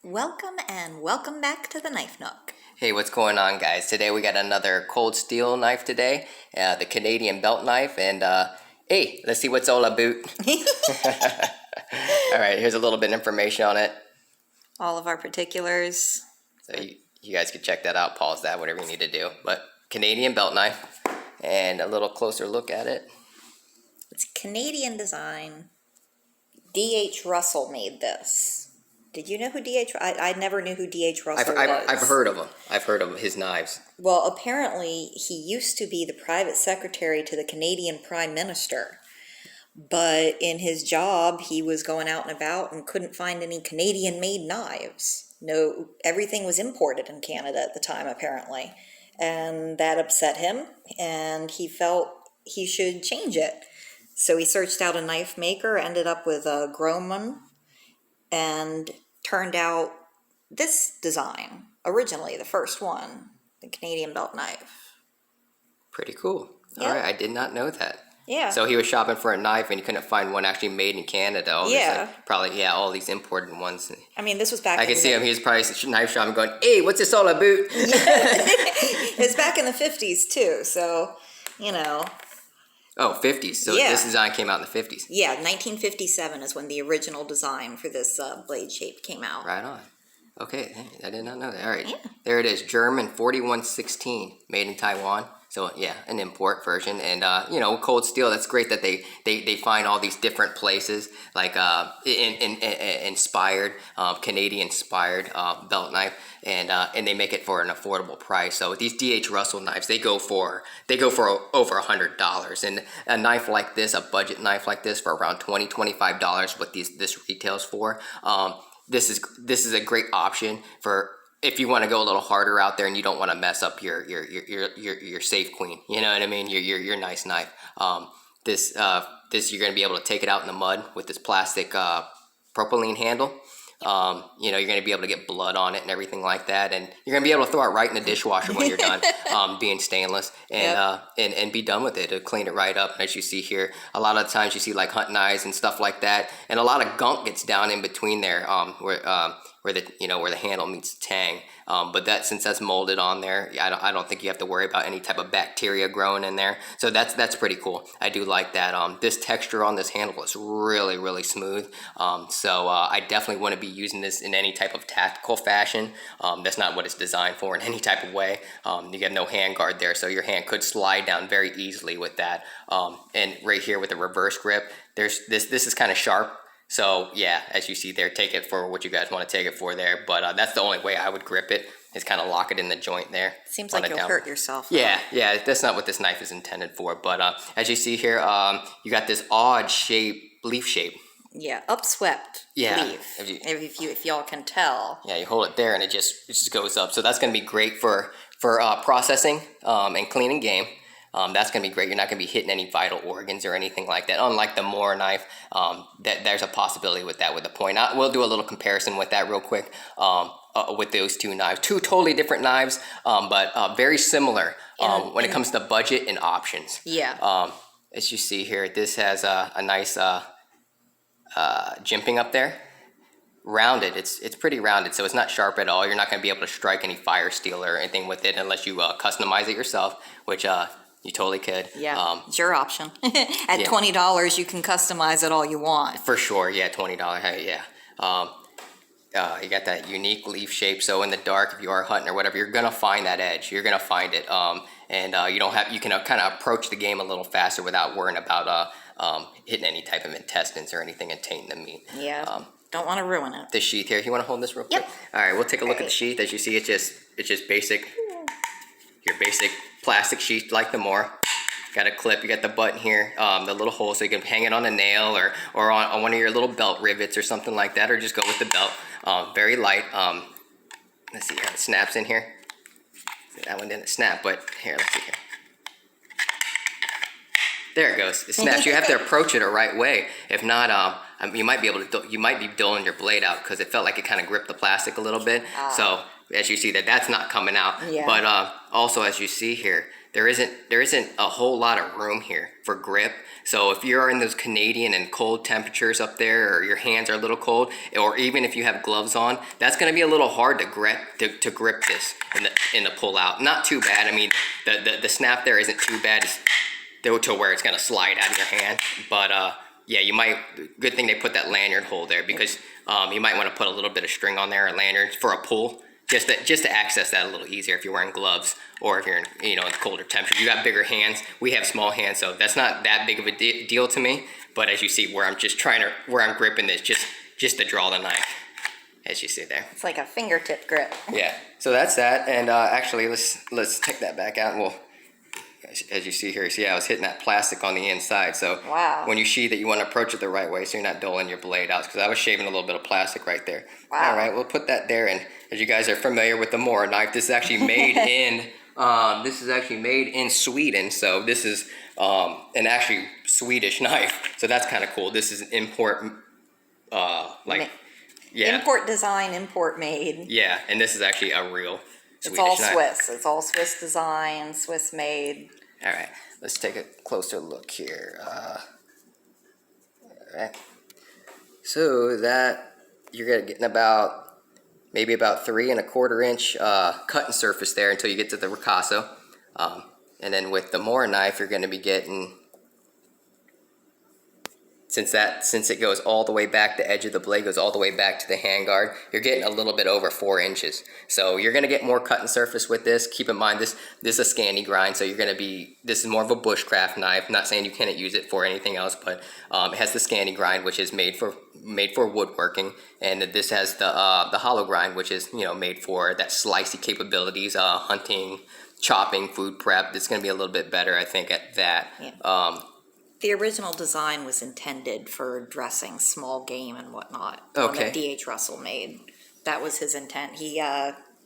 Welcome and welcome back to the Knife Nook. Hey, what's going on, guys? Today we got another cold steel knife today, the Canadian belt knife, and hey, let's see what's all about. All right, here's a little bit of information on it. All of our particulars. So you guys can check that out, pause that, whatever you need to do. But Canadian belt knife, and a little closer look at it. It's Canadian design. D.H. Russell made this. Did you know who D.H. I never knew who D.H. Russell was. I've heard of him. I've heard of his knives. Well, apparently he used to be the private secretary to the Canadian Prime Minister. But in his job, he was going out and about and couldn't find any Canadian-made knives. No, everything was imported in Canada at the time, apparently. And that upset him, and he felt he should change it. So he searched out a knife maker, ended up with a Groman, and turned out this design, originally the first one, the Canadian belt knife. Pretty cool. Yeah. All right, I did not know that. Yeah. So he was shopping for a knife and he couldn't find one actually made in Canada. Yeah. Probably, all these imported ones. I mean, this was back I could see him, he was probably knife shopping going, hey, what's this all about? It was back in the 50s too, so, you know. Oh, 50s. So Yeah. This design came out in the 50s. Yeah, 1957 is when the original design for this blade shape came out. Right on. Okay, I did not know that. All right, Yeah. There it is, German 4116, made in Taiwan. So yeah, an import version, and cold steel. That's great that they find all these different places, like inspired, Canadian-inspired belt knife, and they make it for an affordable price. So these D.H. Russell knives, they go for over $100, and a knife like this, a budget knife like this, for around $25. What this retails for. This is a great option for if you want to go a little harder out there and you don't want to mess up your safe queen. You know what I mean? Your nice knife. This you're going to be able to take it out in the mud with this plastic propylene handle. You're going to be able to get blood on it and everything like that, and you're going to be able to throw it right in the dishwasher when you're done, being stainless, and be done with it. It'll clean it right up. As you see here, a lot of times you see like hunting knives and stuff like that, and a lot of gunk gets down in between there, where the handle meets the tang. But since that's molded on there, I don't think you have to worry about any type of bacteria growing in there. So that's pretty cool. I do like that. This texture on this handle is really, really smooth. So I definitely want to be using this in any type of tactical fashion. That's not what it's designed for in any type of way. You have no hand guard there, so your hand could slide down very easily with that. And right here with the reverse grip, this is kind of sharp. So yeah, as you see there, take it for what you guys want to take it for there. But that's the only way I would grip it, is kind of lock it in the joint there. Seems like you'll hurt yourself. Yeah, that's not what this knife is intended for. But as you see here, you got this odd leaf shape. Yeah, upswept leaf. If y'all can tell. Yeah, you hold it there and it just goes up. So that's going to be great for processing and cleaning game. That's going to be great. You're not going to be hitting any vital organs or anything like that. Unlike the Mora knife, there's a possibility with that with the point. We'll do a little comparison with that real quick with those two knives. Two totally different knives, but very similar when it comes to budget and options. Yeah. As you see here, this has a nice jimping up there. Rounded, it's pretty rounded, so it's not sharp at all. You're not going to be able to strike any fire steel or anything with it unless you customize it yourself, which you totally could. Yeah, it's your option. At $20, you can customize it all you want. For sure, yeah, $20. Yeah. You got that unique leaf shape, so in the dark, if you are hunting or whatever, you're gonna find that edge. You're gonna find it, you can kind of approach the game a little faster without worrying about hitting any type of intestines or anything and tainting the meat. Yeah. Don't want to ruin it. The sheath here. You want to hold this real quick? Yep. All right, we'll take a look at the sheath. As you see, it's just basic. Your basic plastic sheath like the Mora. Got a clip. You got the button here, the little hole, so you can hang it on a nail or on one of your little belt rivets or something like that, or just go with the belt. Very light. Let's see how it snaps in here. That one didn't snap, but here, let's see here. There it goes. It snaps. You have to approach it the right way. If not, you might be dulling your blade out because it felt like it kind of gripped the plastic a little bit. So as you see that's not coming out. Yeah. But also as you see here, there isn't a whole lot of room here for grip. So if you're in those Canadian and cold temperatures up there, or your hands are a little cold, or even if you have gloves on, that's going to be a little hard to grip this in the pull out. Not too bad. I mean, the snap there isn't too bad to where it's going to slide out of your hand. But yeah, you might. Good thing they put that lanyard hole there, because you might want to put a little bit of string on there, a lanyard for a pull. Just to access that a little easier if you're wearing gloves, or if you're in, in colder temperatures. You got bigger hands. We have small hands, so that's not that big of a deal to me. But as you see, where I'm gripping this, just to draw the knife, as you see there. It's like a fingertip grip. Yeah. So that's that. And actually, let's take that back out, and we'll. As you see here, I was hitting that plastic on the inside. So wow. When you sheath it, you want to approach it the right way, so you're not doling your blade out. Because I was shaving a little bit of plastic right there. Wow. All right, we'll put that there. And as you guys are familiar with the Mora knife, this is actually made in Sweden. So this is an actually Swedish knife. So that's kind of cool. This is an import, import design, import made. Yeah, and this is actually a real Swedish knife. Swiss. It's all Swiss design, Swiss made. All right, let's take a closer look here. All right, so that you're getting maybe about 3 1/4 inch cutting surface there until you get to the ricasso, and then with the Mora knife, you're going to be getting, since it goes all the way back, the edge of the blade goes all the way back to the handguard, you're getting a little bit over 4 inches. So you're going to get more cutting surface with this. Keep in mind, this is a Scandi grind, so this is more of a bushcraft knife. I'm not saying you can't use it for anything else, but it has the Scandi grind, which is made for woodworking, and this has the hollow grind, which is made for that slicey capabilities, hunting, chopping, food prep. It's going to be a little bit better, I think, at that. Yeah. The original design was intended for dressing small game and whatnot. Okay. That D.H. Russell made. That was his intent. He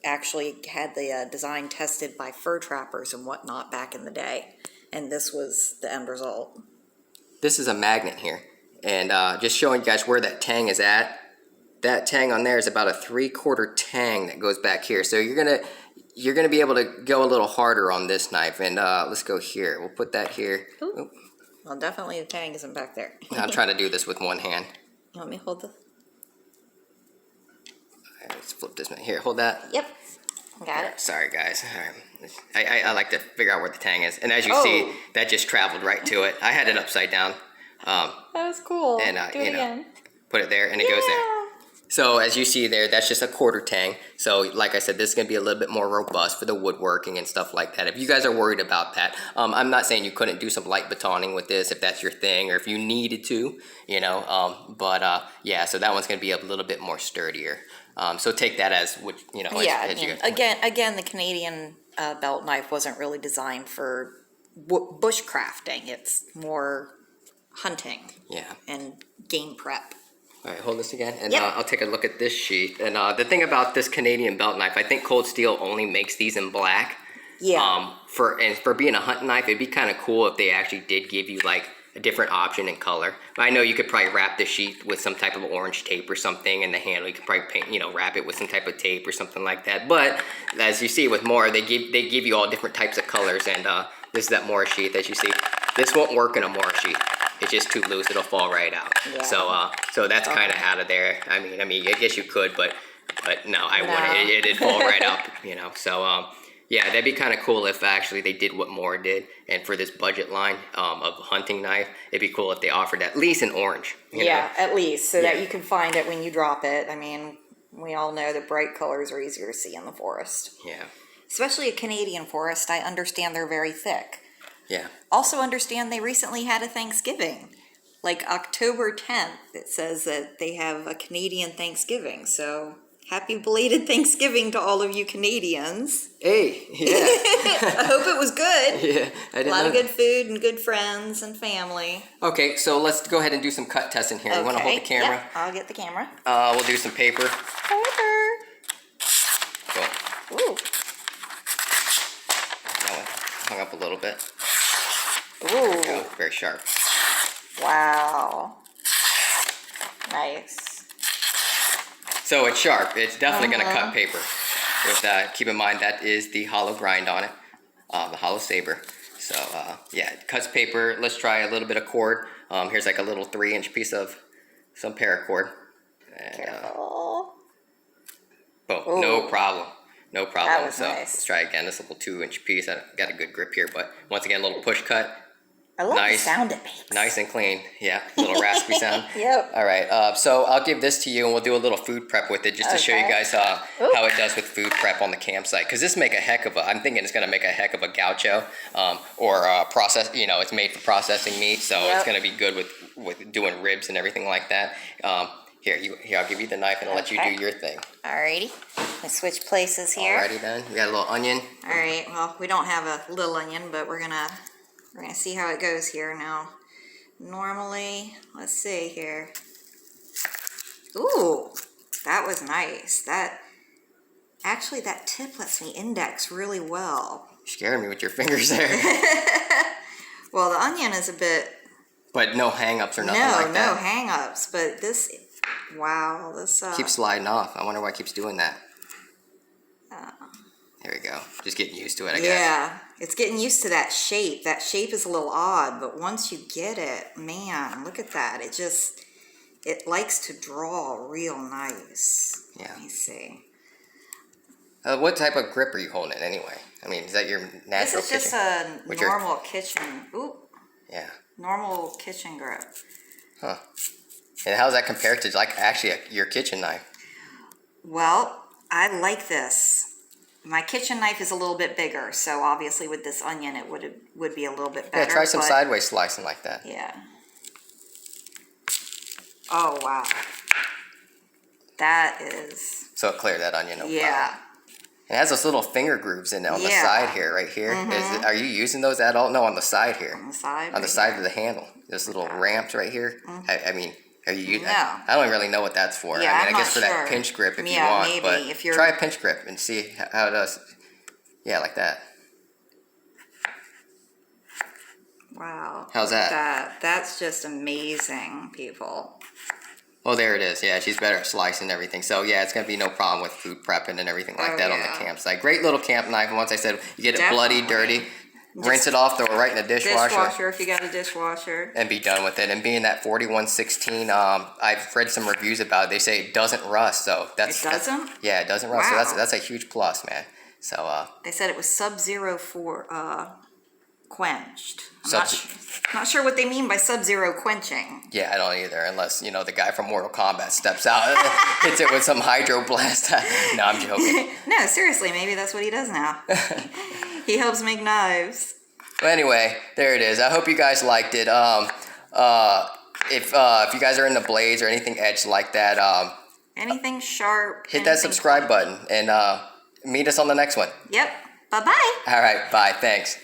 actually had the design tested by fur trappers and whatnot back in the day. And this was the end result. This is a magnet here. And just showing you guys where that tang is at. That tang on there is about a 3/4 tang that goes back here. So you're gonna be able to go a little harder on this knife. And let's go here. We'll put that here. Ooh. Well, definitely the tang isn't back there. I'm trying to do this with one hand. You want me to hold the... Right, let's flip this here. Hold that. Yep. Got it. Sorry, guys. I like to figure out where the tang is. And as you see, that just traveled right to it. I had it upside down. That was cool. And, do it again. Put it there, and it goes there. So as you see there, that's just a 1/4 tang. So like I said, this is going to be a little bit more robust for the woodworking and stuff like that. If you guys are worried about that, I'm not saying you couldn't do some light batoning with this if that's your thing, or if you needed to, yeah, so that one's going to be a little bit more sturdier. So take that as what, Again, the Canadian belt knife wasn't really designed for bushcrafting. It's more hunting and game prep. All right, hold this again, and yep. I'll take a look at this sheath. And the thing about this Canadian belt knife, I think Cold Steel only makes these in black. Yeah. For being a hunting knife, it'd be kind of cool if they actually did give you like a different option in color. But I know you could probably wrap the sheath with some type of orange tape or something, and the handle you could probably paint, wrap it with some type of tape or something like that. But as you see with Mora, they give you all different types of colors, and this is that Mora sheath. As you see, this won't work in a Mora sheath. It's just too loose; it'll fall right out. Yeah. So that's kind of out of there. I mean, I guess you could, but no, I wouldn't. It'd fall right out, So yeah, that'd be kind of cool if actually they did what Mora did, and for this budget line of hunting knife, it'd be cool if they offered at least an orange. You know? At least so that you can find it when you drop it. I mean, we all know that bright colors are easier to see in the forest. Yeah. Especially a Canadian forest. I understand they're very thick. Yeah. Also understand they recently had a Thanksgiving. Like October 10th, it says that they have a Canadian Thanksgiving. So happy belated Thanksgiving to all of you Canadians. Hey, yeah. I hope it was good. Yeah, I didn't A lot know of good food and good friends and family. Okay, so let's go ahead and do some cut testing here. You want to hold the camera? Yep, I'll get the camera. We'll do some paper. Paper. Cool. Ooh. That one hung up a little bit. Ooh. Go. Very sharp. Wow. Nice. So it's sharp. It's definitely going to cut paper. With keep in mind that is the hollow grind on it. the hollow saber. So yeah, it cuts paper. Let's try a little bit of cord. Here's like a little 3-inch piece of some paracord. And, Careful. boom, Ooh. no problem. No problem. That was So nice. let's try again. This little 2-inch piece. I got a good grip here, but once again, a little push cut. I love Nice. the sound it makes. Nice and clean. Yeah, little raspy sound. Yep. All right, so I'll give this to you, and we'll do a little food prep with it, just to show you Okay. guys how it does with food prep on the campsite. Because this make a heck of a, I'm thinking it's going to make a heck of a gaucho, or process. You know, it's made for processing meat, so it's Yep. going to be good with doing ribs and everything like that. Here, I'll give you the knife and I'll let you do Okay. your thing. Alrighty. Let's switch places here. Alrighty then. We got a little onion. All right. Well, we don't have a little onion, but we're gonna see how it goes here now. Normally, let's see here. Ooh, that was nice. That tip lets me index really well. You're scaring me with your fingers there. Well, the onion is a bit. But no hang-ups or nothing like that. No hang-ups. But this, wow, this Keeps sliding off. I wonder why it keeps doing that. There we go. Just getting used to it, I guess. Yeah, it's getting used to that shape. That shape is a little odd, but once you get it, man, look at that. It likes to draw real nice. Yeah. Let me see. What type of grip are you holding it anyway? I mean, is that your natural This is just kitchen? a With your- normal kitchen. Oop, Yeah. normal kitchen grip. Huh. And how does that compare to like actually your kitchen knife? Well, I like this. My kitchen knife is a little bit bigger, so obviously with this onion, it would be a little bit better. Yeah, try some but- sideways slicing like that. Yeah. Oh, wow. That is, So it'll clear that onion, no yeah. problem. It has those little finger grooves in it on the Yeah. side here, right here. Are you using those at all? No, on the side here. On the side? On the right side here. of the handle. Those little ramps right here. I mean, are you using? No. I don't really know what that's for. Yeah, I mean, I'm I guess not for that sure. pinch grip if you Yeah, want. maybe But if you're- try a pinch grip and see how it does. Yeah, like that. Wow. How's look at that? That's just amazing, people. Oh, there it is. Yeah, she's better at slicing everything. So, yeah, it's going to be no problem with food prepping and everything like Oh, that on yeah. the campsite. Great little camp knife. And once I said, you get it bloody, Definitely. dirty, rinse it off, throw it right in the Dishwasher if you got a dishwasher. and be done with it. And being that 4116, I've read some reviews about it. They say it doesn't rust. So that's It doesn't? yeah, it doesn't rust. Wow. So that's a huge plus, man. So They said it was sub-zero for quenched. I'm Sub- not sure what they mean by sub-zero quenching. yeah, I don't either, unless the guy from Mortal Kombat steps out, hits it with some hydro blast. No, I'm joking. No, seriously, maybe that's what he does now. He helps make knives. But anyway, there it is. I hope you guys liked it. If you guys are into blades or anything edged like that, Anything sharp. hit that subscribe button and meet us on the next one. Yep. Bye-bye. All right, bye. Thanks.